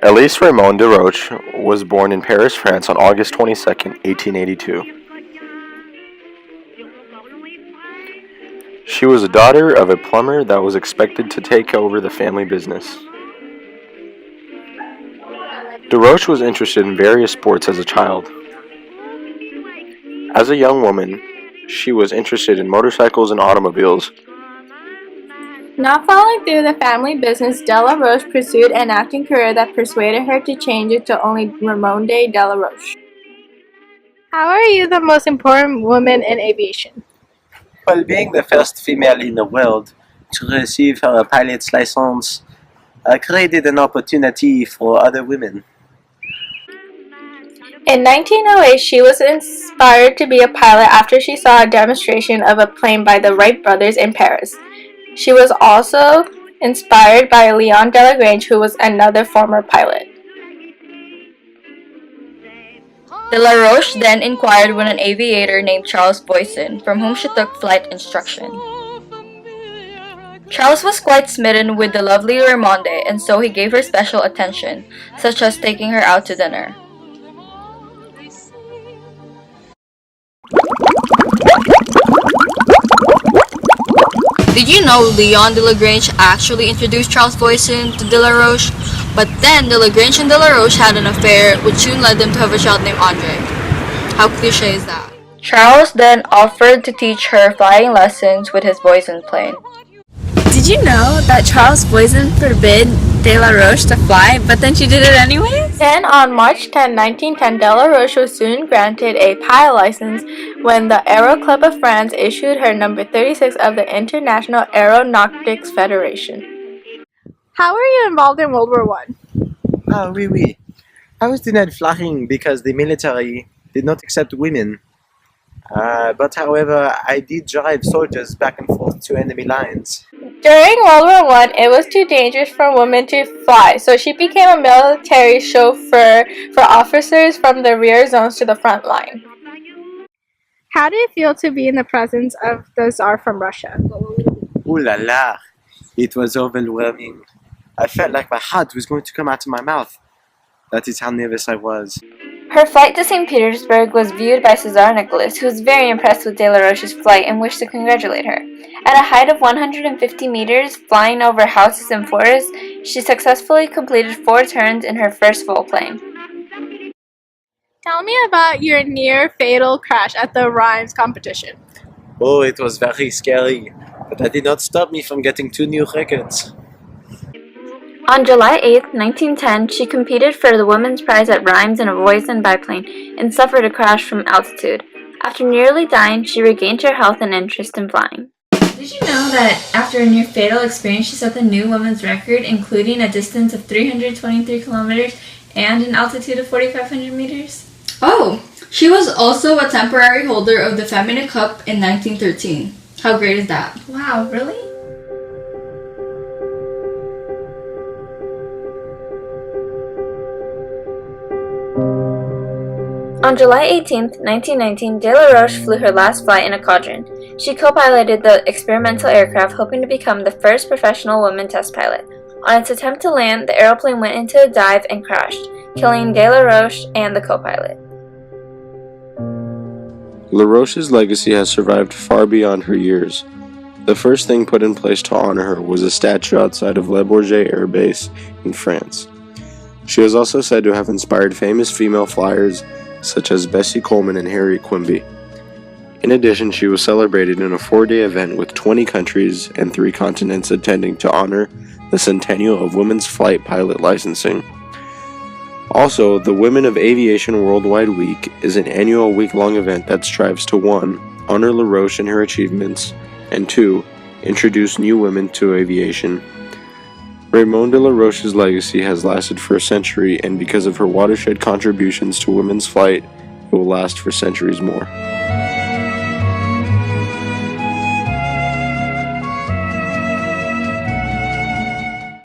Elise Raymonde Deroche was born in Paris, France on August 22, 1882. She was a daughter of a plumber that was expected to take over the family business. Deroche was interested in various sports as a child. As a young woman, she was interested in motorcycles and automobiles. Not following through the family business, Deroche pursued an acting career that persuaded her to change it to only Raymonde Deroche. How are you the most important woman in aviation? Well, being the first female in the world to receive her pilot's license created an opportunity for other women. In 1908, she was inspired to be a pilot after she saw a demonstration of a plane by the Wright brothers in Paris. She was also inspired by Leon Delagrange, who was another former pilot. Laroche then inquired with an aviator named Charles Boyson, from whom she took flight instruction. Charles was quite smitten with the lovely Raymonde, and so he gave her special attention, such as taking her out to dinner. Did you know Leon Delagrange actually introduced Charles Boyson to Laroche? But then Delagrange and Laroche had an affair, which soon led them to have a child named Andre. How cliche is that? Charles then offered to teach her flying lessons with his Boyson plane. Did you know that Charles Boyson forbid Laroche to fly, but then she did it anyways? Then on March 10, 1910, Laroche was soon granted a pilot license when the Aero Club of France issued her number 36 of the International Aeronautics Federation. How were you involved in World War I? Ah, oui. I was denied flying because the military did not accept women. But however, I did drive soldiers back and forth to enemy lines. During World War I, it was too dangerous for women to fly, so she became a military chauffeur for officers from the rear zones to the front line. How do you feel to be in the presence of the Tsar from Russia? Ooh la la! It was overwhelming. I felt like my heart was going to come out of my mouth. That is how nervous I was. Her flight to St. Petersburg was viewed by Tsar Nicholas, who was very impressed with Laroche's flight and wished to congratulate her. At a height of 150 meters, flying over houses and forests, she successfully completed 4 turns in her first volplane. Tell me about your near-fatal crash at the Rhymes competition. Oh, it was very scary, but that did not stop me from getting 2 new records. On July 8, 1910, she competed for the women's prize at Rhymes in a Voisin biplane and suffered a crash from altitude. After nearly dying, she regained her health and interest in flying. Did you know that after a near-fatal experience, she set the new women's record, including a distance of 323 kilometers and an altitude of 4,500 meters? Oh, she was also a temporary holder of the Feminine Cup in 1913. How great is that? Wow, really? On July 18, 1919, Laroche flew her last flight in a quadrant. She co-piloted the experimental aircraft, hoping to become the first professional woman test pilot. On its attempt to land, the aeroplane went into a dive and crashed, killing Laroche and the co-pilot. Laroche's legacy has survived far beyond her years. The first thing put in place to honor her was a statue outside of Le Bourget Air Base in France. She is also said to have inspired famous female flyers such as Bessie Coleman and Harriet Quimby. In addition, she was celebrated in a 4-day event with 20 countries and 3 continents attending to honor the centennial of women's flight pilot licensing. Also, the Women of Aviation Worldwide Week is an annual week-long event that strives to 1. Honor Laroche and her achievements, and 2. Introduce new women to aviation. Raymonde Deroche's legacy has lasted for a century, and because of her watershed contributions to women's flight, it will last for centuries more.